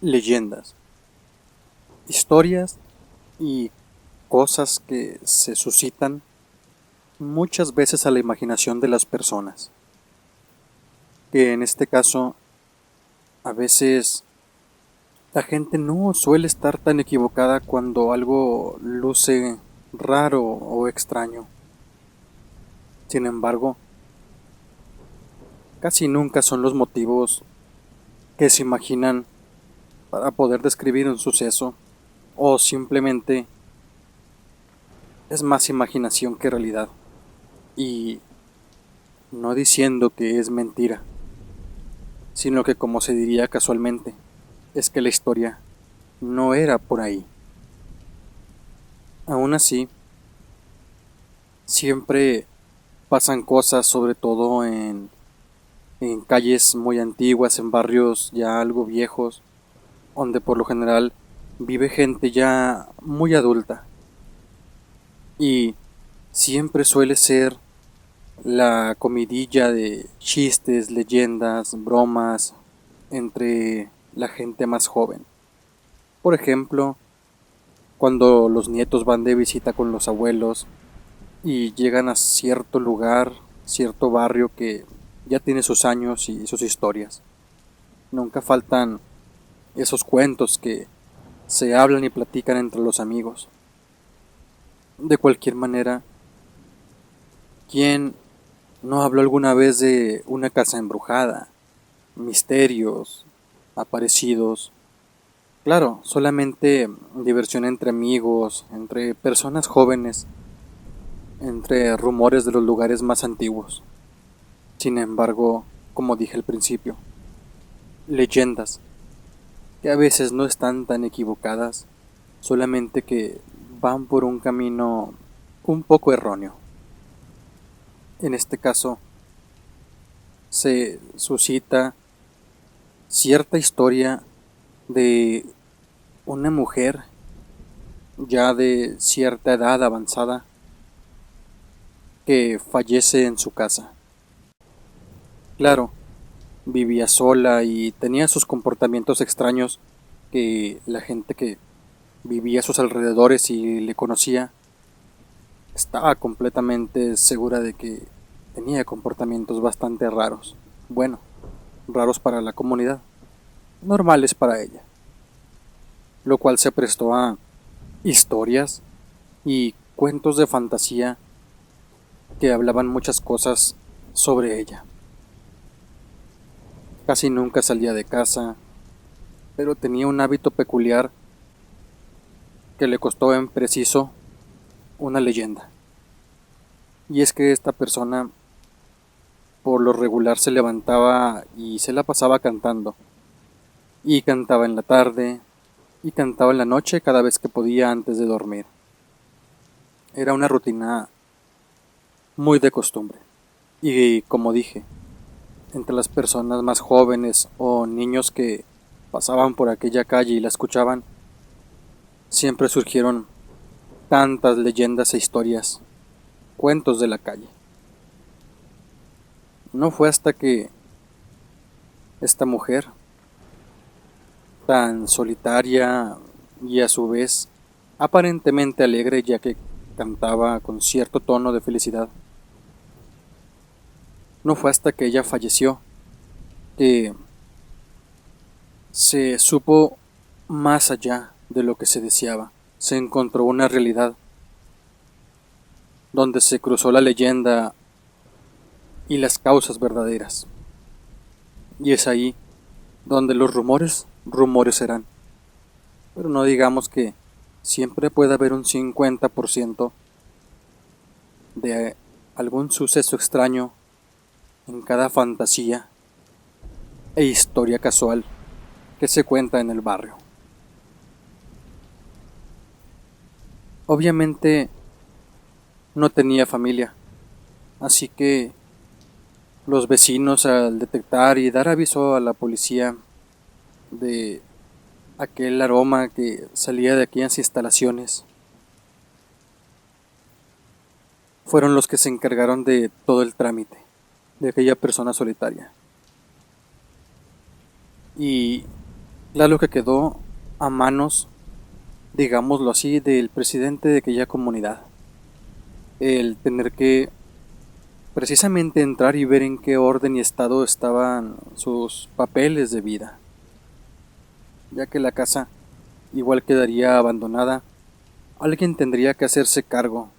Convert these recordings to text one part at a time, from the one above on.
Leyendas, historias y cosas que se suscitan muchas veces a la imaginación de las personas, que en este caso a veces la gente no suele estar tan equivocada cuando algo luce raro o extraño. Sin embargo, casi nunca son los motivos que se imaginan para poder describir un suceso, o simplemente es más imaginación que realidad. Y no diciendo que es mentira, sino que, como se diría casualmente, es que la historia no era por ahí. Aún así, siempre pasan cosas, sobre todo en calles muy antiguas, en barrios ya algo viejos, donde por lo general vive gente ya muy adulta. Y siempre suele ser la comidilla de chistes, leyendas, bromas entre la gente más joven. Por ejemplo, cuando los nietos van de visita con los abuelos y llegan a cierto lugar, cierto barrio que ya tiene sus años y sus historias. Nunca faltan esos cuentos que se hablan y platican entre los amigos. De cualquier manera, ¿quién no habló alguna vez de una casa embrujada, misterios, aparecidos? Claro, solamente diversión entre amigos, entre personas jóvenes, entre rumores de los lugares más antiguos. Sin embargo, como dije al principio, leyendas que a veces no están tan equivocadas, solamente que van por un camino un poco erróneo. En este caso, se suscita cierta historia de una mujer ya de cierta edad avanzada que fallece en su casa. Claro, vivía sola y tenía sus comportamientos extraños que la gente que vivía a sus alrededores y le conocía estaba completamente segura de que tenía comportamientos bastante raros. Bueno, raros para la comunidad, normales para ella, lo cual se prestó a historias y cuentos de fantasía que hablaban muchas cosas sobre ella. Casi nunca salía de casa, pero tenía un hábito peculiar que le costó en preciso una leyenda. Y es que esta persona por lo regular se levantaba y se la pasaba cantando. Y cantaba en la tarde, y cantaba en la noche cada vez que podía antes de dormir. Era una rutina muy de costumbre. Y como dije, entre las personas más jóvenes o niños que pasaban por aquella calle y la escuchaban, siempre surgieron tantas leyendas e historias, cuentos de la calle. No fue hasta que esta mujer, tan solitaria y a su vez aparentemente alegre, ya que cantaba con cierto tono de felicidad, no fue hasta que ella falleció que se supo más allá de lo que se deseaba. Se encontró una realidad donde se cruzó la leyenda y las causas verdaderas. Y es ahí donde los rumores serán. Pero no digamos que siempre puede haber un 50% de algún suceso extraño en cada fantasía e historia casual que se cuenta en el barrio. Obviamente no tenía familia, así que los vecinos, al detectar y dar aviso a la policía de aquel aroma que salía de aquellas instalaciones, fueron los que se encargaron de todo el trámite de aquella persona solitaria. Y Claro que quedó a manos, digámoslo así, del presidente de aquella comunidad. El tener que precisamente entrar y ver en qué orden y estado estaban sus papeles de vida, ya que la casa igual quedaría abandonada. Alguien tendría que hacerse cargo,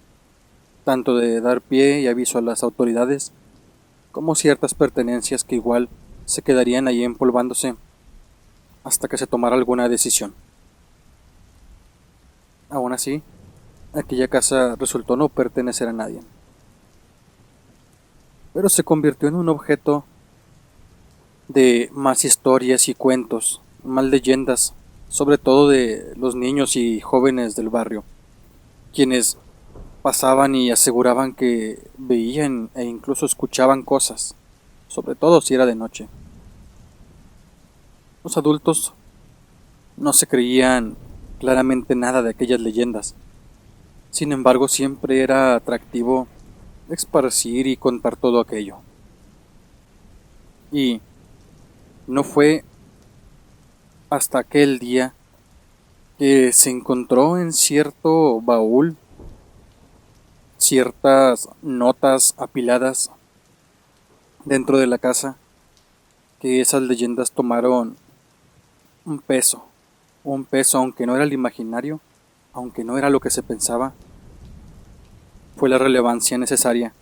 tanto de dar pie y aviso a las autoridades, como ciertas pertenencias que igual se quedarían ahí empolvándose hasta que se tomara alguna decisión. Aún así, aquella casa resultó no pertenecer a nadie, pero se convirtió en un objeto de más historias y cuentos, más leyendas, sobre todo de los niños y jóvenes del barrio, quienes pasaban y aseguraban que veían e incluso escuchaban cosas, sobre todo si era de noche. Los adultos no se creían claramente nada de aquellas leyendas. Sin embargo, siempre era atractivo esparcir y contar todo aquello. Y no fue hasta aquel día que se encontró en cierto baúl ciertas notas apiladas dentro de la casa que esas leyendas tomaron un peso, un peso aunque no era el imaginario, aunque no era lo que se pensaba, fue la relevancia necesaria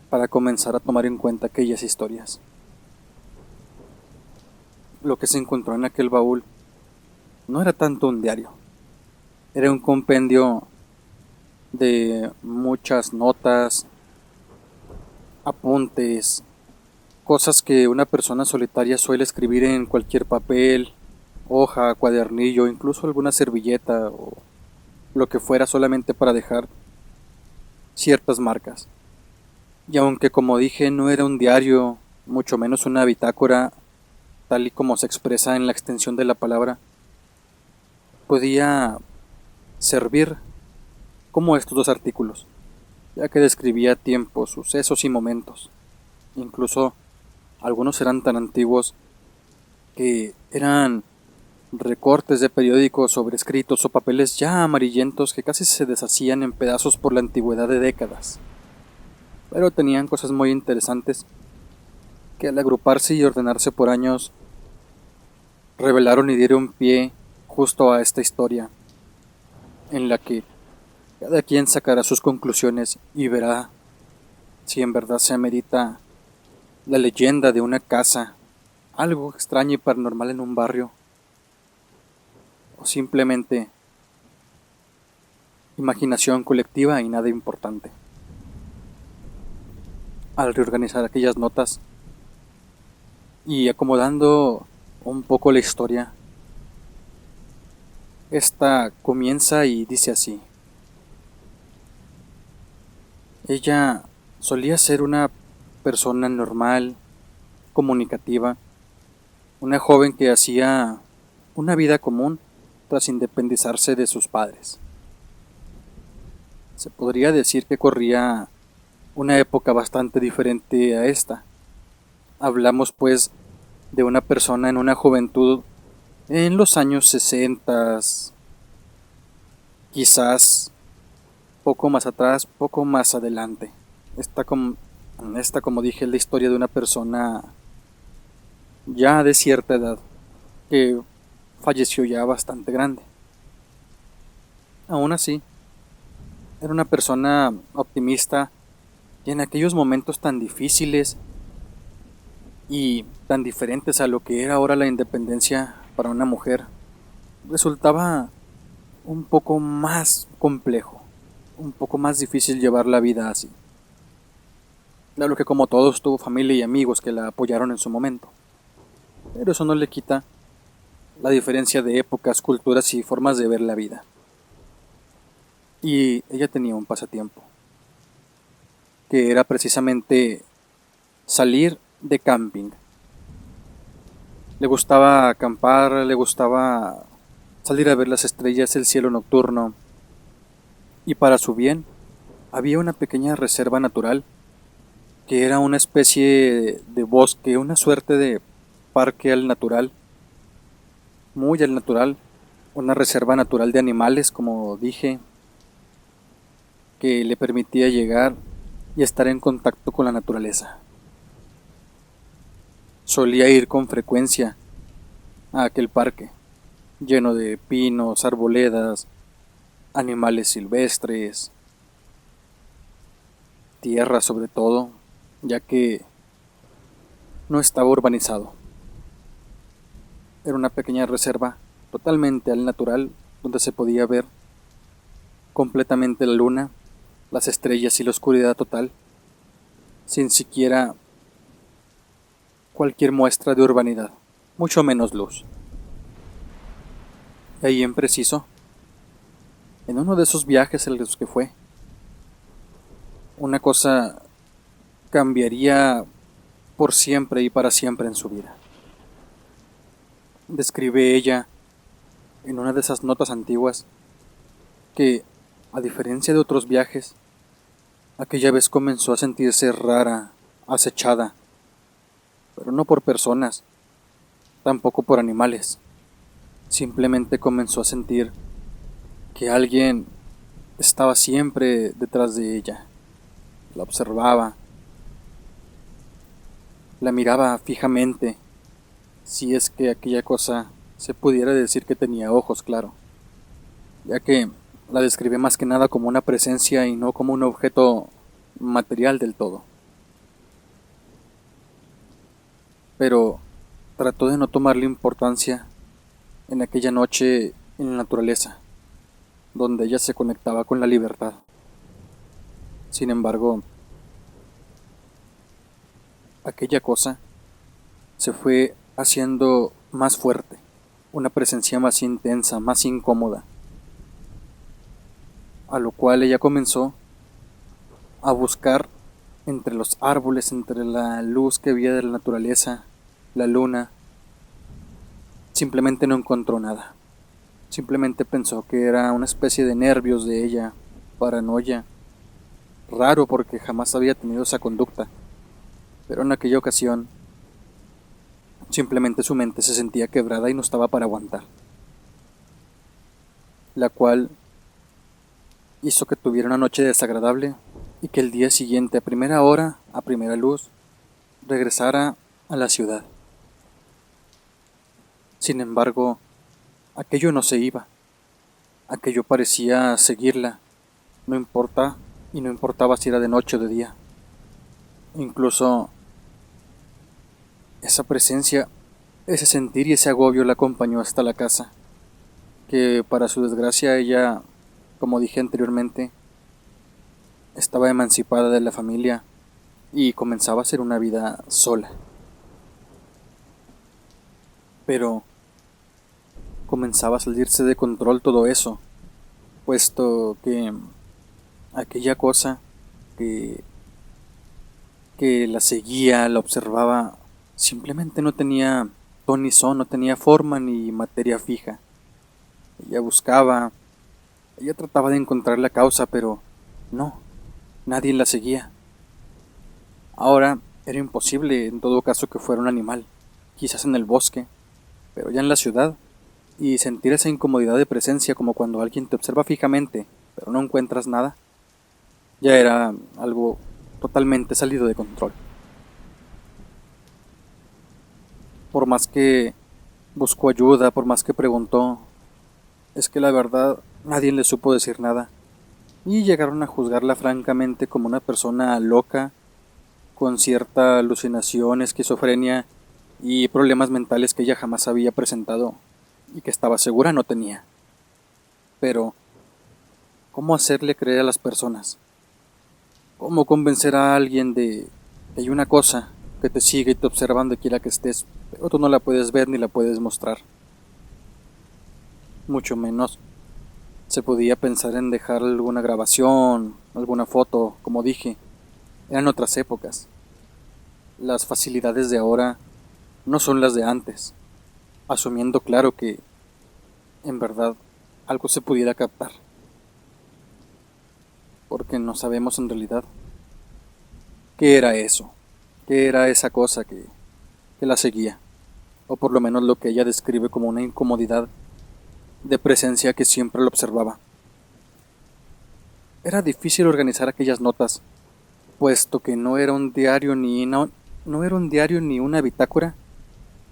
para comenzar a tomar en cuenta aquellas historias. Lo que se encontró en aquel baúl no era tanto un diario, era un compendio de muchas notas, apuntes, cosas que una persona solitaria suele escribir en cualquier papel, hoja, cuadernillo, incluso alguna servilleta o lo que fuera solamente para dejar ciertas marcas. Y aunque como dije no era un diario, mucho menos una bitácora, tal y como se expresa en la extensión de la palabra, podía servir como estos dos artículos, ya que describía tiempos, sucesos y momentos. Incluso algunos eran tan antiguos que eran recortes de periódicos sobrescritos o papeles ya amarillentos que casi se deshacían en pedazos por la antigüedad de décadas. Pero tenían cosas muy interesantes que al agruparse y ordenarse por años revelaron y dieron pie justo a esta historia, en la que cada quien sacará sus conclusiones y verá si en verdad se amerita la leyenda de una casa, algo extraño y paranormal en un barrio, o simplemente imaginación colectiva y nada importante. Al reorganizar aquellas notas y acomodando un poco la historia, esta comienza y dice así. Ella solía ser una persona normal, comunicativa, una joven que hacía una vida común tras independizarse de sus padres. Se podría decir que corría una época bastante diferente a esta. Hablamos pues de una persona en una juventud en los años 60, quizás poco más atrás, poco más adelante. Como dije, es la historia de una persona ya de cierta edad, que falleció ya bastante grande. Aún así, era una persona optimista y en aquellos momentos tan difíciles y tan diferentes a lo que era ahora la independencia para una mujer, resultaba un poco más complejo, un poco más difícil llevar la vida así. Claro que como todos tuvo familia y amigos que la apoyaron en su momento, pero eso no le quita la diferencia de épocas, culturas y formas de ver la vida. Y ella tenía un pasatiempo, que era precisamente salir de camping. Le gustaba acampar, le gustaba salir a ver las estrellas, el cielo nocturno, y para su bien había una pequeña reserva natural que era una especie de bosque, una suerte de parque al natural, muy al natural, una reserva natural de animales, como dije, que le permitía llegar y estar en contacto con la naturaleza. Solía ir con frecuencia a aquel parque, lleno de pinos, arboledas, animales silvestres, tierra sobre todo, ya que no estaba urbanizado. Era una pequeña reserva totalmente al natural, donde se podía ver completamente la luna, las estrellas y la oscuridad total, sin siquiera cualquier muestra de urbanidad, mucho menos luz. Y ahí en preciso, en uno de esos viajes en los que fue, una cosa cambiaría por siempre y para siempre en su vida. Describe ella en una de esas notas antiguas que, a diferencia de otros viajes, aquella vez comenzó a sentirse rara, acechada, pero no por personas, tampoco por animales. Simplemente comenzó a sentir que alguien estaba siempre detrás de ella. La observaba, la miraba fijamente, si es que aquella cosa se pudiera decir que tenía ojos, claro, ya que la describe más que nada como una presencia y no como un objeto material del todo. Pero trató de no tomarle importancia en aquella noche en la naturaleza, donde ella se conectaba con la libertad. Sin embargo, aquella cosa se fue haciendo más fuerte, una presencia más intensa, más incómoda, a lo cual ella comenzó a buscar entre los árboles, entre la luz que había de la naturaleza, la luna. Simplemente no encontró nada. Simplemente pensó que era una especie de nervios de ella, paranoia. Raro porque jamás había tenido esa conducta. Pero en aquella ocasión, simplemente su mente se sentía quebrada y no estaba para aguantar. La cual hizo que tuviera una noche desagradable y que el día siguiente, a primera hora, a primera luz, regresara a la ciudad. Sin embargo, aquello no se iba. Aquello parecía seguirla, no importa, y no importaba si era de noche o de día. Incluso esa presencia, ese sentir y ese agobio la acompañó hasta la casa, que para su desgracia ella, como dije anteriormente, estaba emancipada de la familia y comenzaba a hacer una vida sola. Pero comenzaba a salirse de control todo eso, puesto que aquella cosa que, que la seguía, la observaba, simplemente no tenía ton ni son, no tenía forma ni materia fija. Ella buscaba, ella trataba de encontrar la causa, pero no, nadie la seguía. Ahora era imposible en todo caso que fuera un animal, quizás en el bosque, pero ya en la ciudad, y sentir esa incomodidad de presencia como cuando alguien te observa fijamente, pero no encuentras nada, ya era algo totalmente salido de control. Por más que buscó ayuda, por más que preguntó, es que la verdad nadie le supo decir nada, y llegaron a juzgarla francamente como una persona loca, con cierta alucinación, esquizofrenia y problemas mentales que ella jamás había presentado y que estaba segura no tenía. Pero, ¿cómo hacerle creer a las personas? ¿Cómo convencer a alguien de que hay una cosa que te sigue y te observa donde quiera que estés, pero tú no la puedes ver ni la puedes mostrar? Mucho menos se podía pensar en dejar alguna grabación, alguna foto, como dije. Eran otras épocas. Las facilidades de ahora no son las de antes, asumiendo claro que, en verdad, algo se pudiera captar. Porque no sabemos en realidad qué era eso, qué era esa cosa que la seguía. o por lo menos lo que ella describe como una incomodidad de presencia que siempre lo observaba. Era difícil organizar aquellas notas, puesto que no era un diario no era un diario ni una bitácora,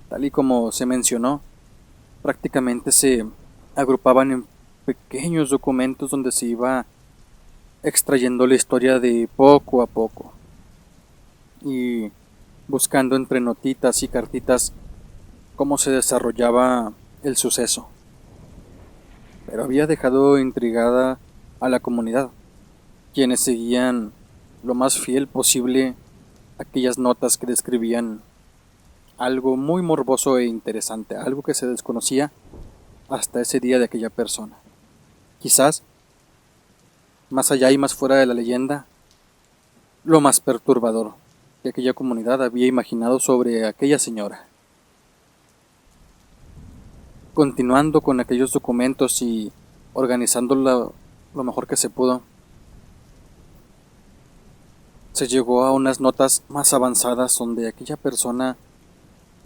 tal y como se mencionó. Prácticamente se agrupaban en pequeños documentos donde se iba extrayendo la historia de poco a poco y buscando entre notitas y cartitas cómo se desarrollaba el suceso. Pero había dejado intrigada a la comunidad, quienes seguían lo más fiel posible aquellas notas que describían algo muy morboso e interesante, algo que se desconocía hasta ese día de aquella persona. Quizás, más allá y más fuera de la leyenda, lo más perturbador que aquella comunidad había imaginado sobre aquella señora. Continuando con aquellos documentos y organizando lo mejor que se pudo, se llegó a unas notas más avanzadas donde aquella persona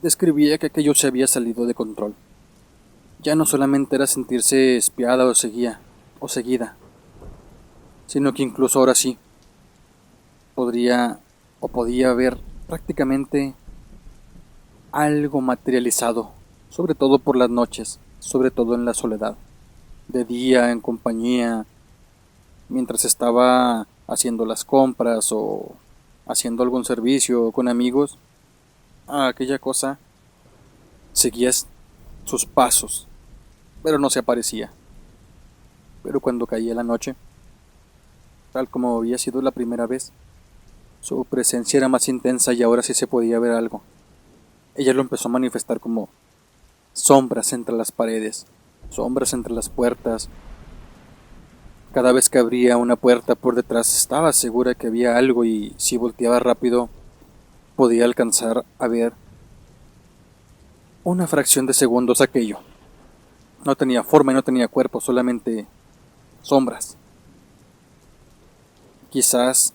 describía que aquello se había salido de control. Ya no solamente era sentirse espiada o seguida, sino que incluso ahora sí podía ver prácticamente algo materializado, sobre todo por las noches, sobre todo en la soledad, de día en compañía, mientras estaba haciendo las compras o haciendo algún servicio con amigos, aquella cosa seguía sus pasos, pero no se aparecía. Pero cuando caía la noche, tal como había sido la primera vez, su presencia era más intensa y ahora sí se podía ver algo. Ella lo empezó a manifestar como sombras entre las paredes, sombras entre las puertas. Cada vez que abría una puerta por detrás estaba segura que había algo y si volteaba rápido podía alcanzar a ver una fracción de segundos aquello. No tenía forma y no tenía cuerpo, solamente sombras. Quizás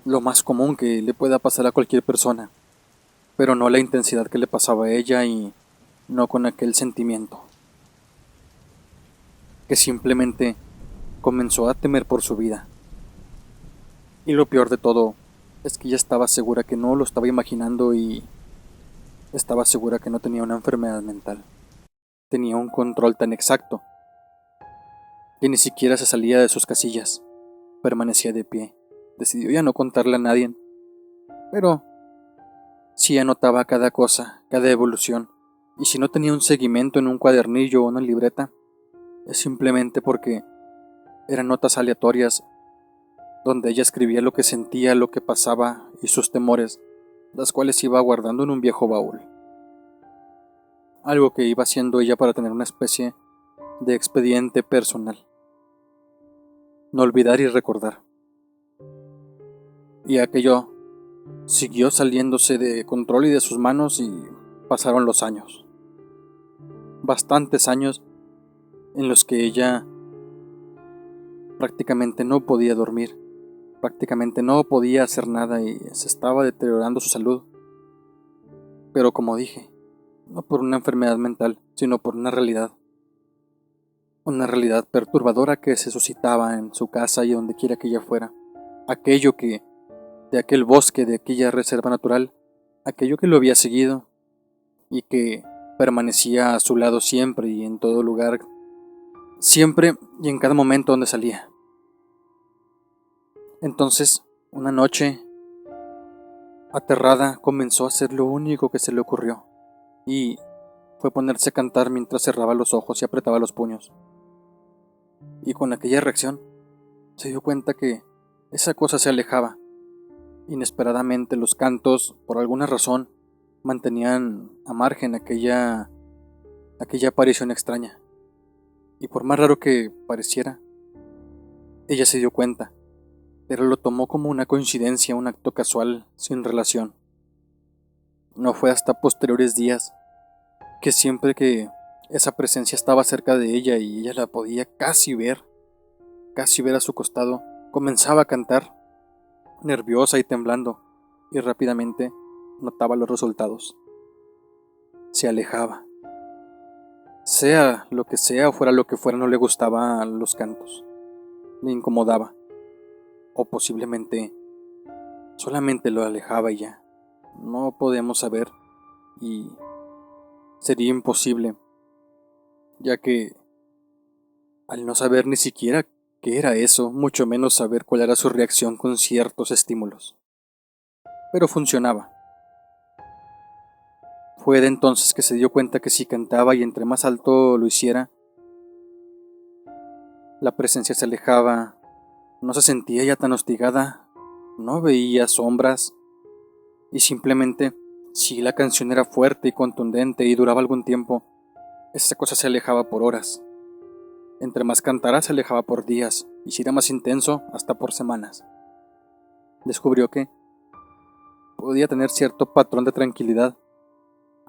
lo más común que le pueda pasar a cualquier persona, pero no la intensidad que le pasaba a ella y no con aquel sentimiento, que simplemente comenzó a temer por su vida. Y lo peor de todo es que ella estaba segura que no lo estaba imaginando y estaba segura que no tenía una enfermedad mental. Tenía un control tan exacto que ni siquiera se salía de sus casillas. Permanecía de pie. Decidió ya no contarle a nadie, pero sí anotaba cada cosa, cada evolución, y si no tenía un seguimiento en un cuadernillo o una libreta, es simplemente porque eran notas aleatorias donde ella escribía lo que sentía, lo que pasaba y sus temores, las cuales iba guardando en un viejo baúl. Algo que iba haciendo ella para tener una especie de expediente personal. No olvidar y recordar. Y aquello siguió saliéndose de control y de sus manos y pasaron los años. Bastantes años en los que ella prácticamente no podía dormir, prácticamente no podía hacer nada y se estaba deteriorando su salud. Pero como dije, no por una enfermedad mental, sino por una realidad perturbadora que se suscitaba en su casa y donde quiera que ella fuera. Aquello que, de aquel bosque, de aquella reserva natural, aquello que lo había seguido y que permanecía a su lado siempre y en todo lugar, siempre y en cada momento donde salía. Entonces, una noche, aterrada, comenzó a hacer lo único que se le ocurrió, y fue ponerse a cantar mientras cerraba los ojos y apretaba los puños. Y con aquella reacción, se dio cuenta que esa cosa se alejaba. Inesperadamente los cantos, por alguna razón, mantenían a margen aquella aparición extraña. Y por más raro que pareciera, ella se dio cuenta, pero lo tomó como una coincidencia, un acto casual, sin relación. No fue hasta posteriores días que siempre que esa presencia estaba cerca de ella y ella la podía casi ver a su costado, comenzaba a cantar, nerviosa y temblando, y rápidamente notaba los resultados. se alejaba. Sea lo que sea o fuera lo que fuera, no le gustaban los cantos, le incomodaba, o posiblemente solamente lo alejaba y ya. No podemos saber y sería imposible, ya que al no saber ni siquiera qué era eso, mucho menos saber cuál era su reacción con ciertos estímulos. Pero funcionaba. Fue de entonces que se dio cuenta que si cantaba y entre más alto lo hiciera, la presencia se alejaba, no se sentía ya tan hostigada, no veía sombras y simplemente, si la canción era fuerte y contundente y duraba algún tiempo, esa cosa se alejaba por horas. Entre más cantara se alejaba por días y si era más intenso, hasta por semanas. Descubrió que podía tener cierto patrón de tranquilidad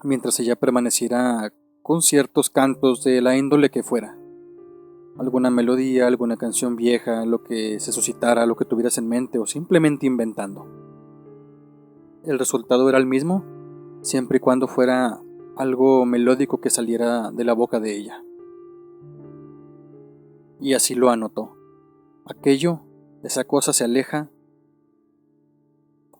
mientras ella permaneciera con ciertos cantos de la índole que fuera. Alguna melodía, alguna canción vieja, lo que se suscitara, lo que tuvieras en mente o simplemente inventando. El resultado era el mismo, siempre y cuando fuera algo melódico que saliera de la boca de ella. Y así lo anotó. Aquello, esa cosa se aleja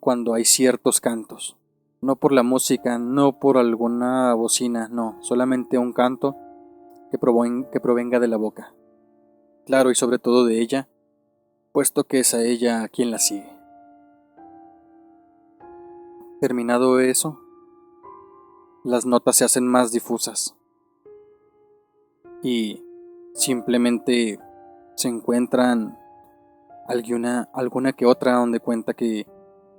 cuando hay ciertos cantos. No por la música, no por alguna bocina, no, solamente un canto que provenga de la boca. Claro, y sobre todo de ella, puesto que es a ella a quien la sigue. Terminado eso, las notas se hacen más difusas y simplemente se encuentran alguna que otra donde cuenta que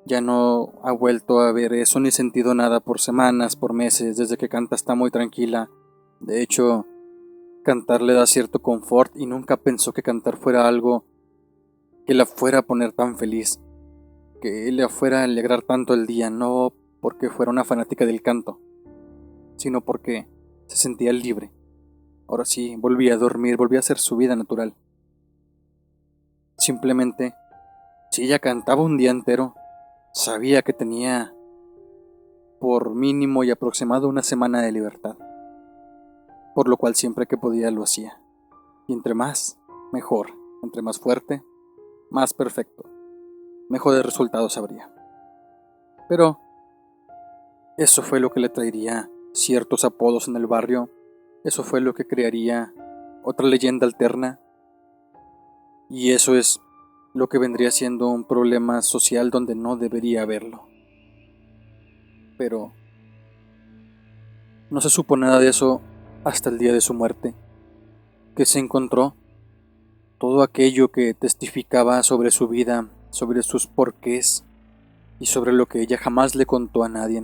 ya no ha vuelto a ver eso ni sentido nada por semanas, por meses, desde que canta está muy tranquila. De hecho, cantar le da cierto confort y nunca pensó que cantar fuera algo que la fuera a poner tan feliz, que le fuera a alegrar tanto el día, no porque fuera una fanática del canto, sino porque se sentía libre. Ahora sí, volvía a dormir, volvía a hacer su vida natural. Simplemente, si ella cantaba un día entero, sabía que tenía por mínimo y aproximado una semana de libertad, por lo cual siempre que podía lo hacía. Y entre más, mejor, entre más fuerte, más perfecto, mejores resultados habría. Pero eso fue lo que le traería ciertos apodos en el barrio, eso fue lo que crearía otra leyenda alterna, y eso es lo que vendría siendo un problema social donde no debería haberlo. Pero no se supo nada de eso hasta el día de su muerte, que se encontró todo aquello que testificaba sobre su vida, sobre sus porqués y sobre lo que ella jamás le contó a nadie,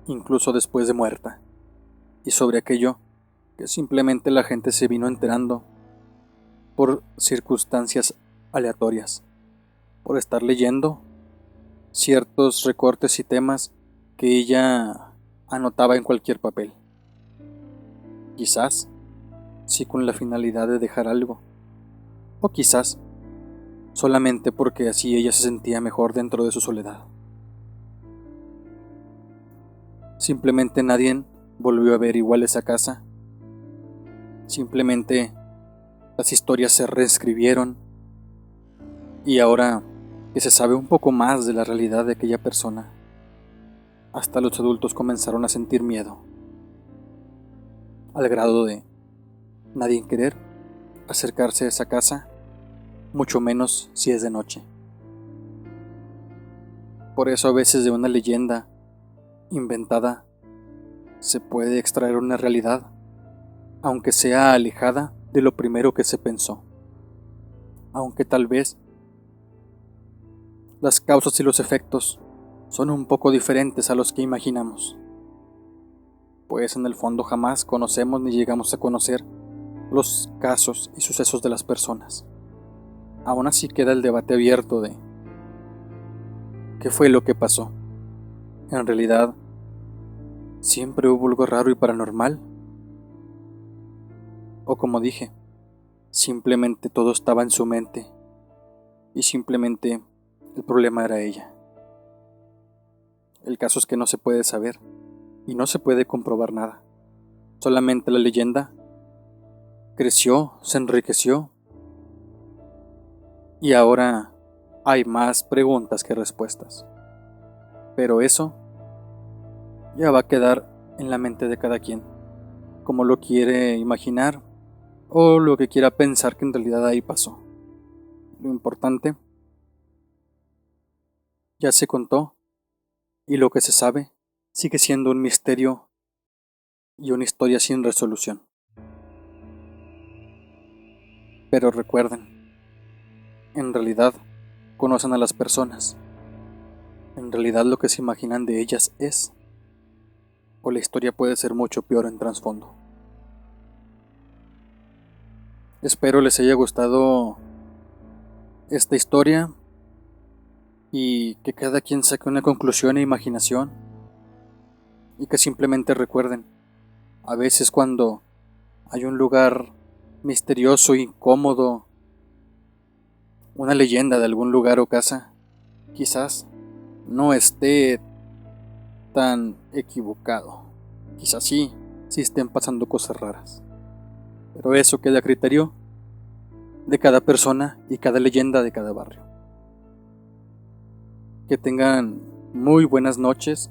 incluso después de muerta, y sobre aquello que simplemente la gente se vino enterando por circunstancias aleatorias, por estar leyendo ciertos recortes y temas que ella anotaba en cualquier papel. Quizás sí con la finalidad de dejar algo, o quizás solamente porque así ella se sentía mejor dentro de su soledad. Simplemente nadie volvió a ver igual esa casa. Simplemente las historias se reescribieron y ahora que se sabe un poco más de la realidad de aquella persona, hasta los adultos comenzaron a sentir miedo, al grado de nadie querer acercarse a esa casa, mucho menos si es de noche. Por eso a veces de una leyenda inventada se puede extraer una realidad, aunque sea alejada de lo primero que se pensó, aunque tal vez las causas y los efectos son un poco diferentes a los que imaginamos, pues en el fondo jamás conocemos ni llegamos a conocer los casos y sucesos de las personas. Aún así queda el debate abierto de ¿qué fue lo que pasó? ¿En realidad siempre hubo algo raro y paranormal? O como dije, simplemente todo estaba en su mente y simplemente el problema era ella. El caso es que no se puede saber, y no se puede comprobar nada. Solamente la leyenda creció, se enriqueció y ahora hay más preguntas que respuestas. Pero eso ya va a quedar en la mente de cada quien, como lo quiere imaginar o lo que quiera pensar que en realidad ahí pasó. Lo importante ya se contó y lo que se sabe sigue siendo un misterio y una historia sin resolución. Pero recuerden, en realidad conocen a las personas. En realidad lo que se imaginan de ellas es, o la historia puede ser mucho peor en trasfondo. Espero les haya gustado esta historia y que cada quien saque una conclusión e imaginación y que simplemente recuerden, a veces cuando hay un lugar misterioso, incómodo, una leyenda de algún lugar o casa, quizás no esté tan equivocado. Quizás sí estén pasando cosas raras. Pero eso queda a criterio de cada persona y cada leyenda de cada barrio. Que tengan muy buenas noches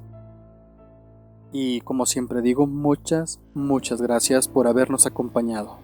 y como siempre digo, muchas gracias por habernos acompañado.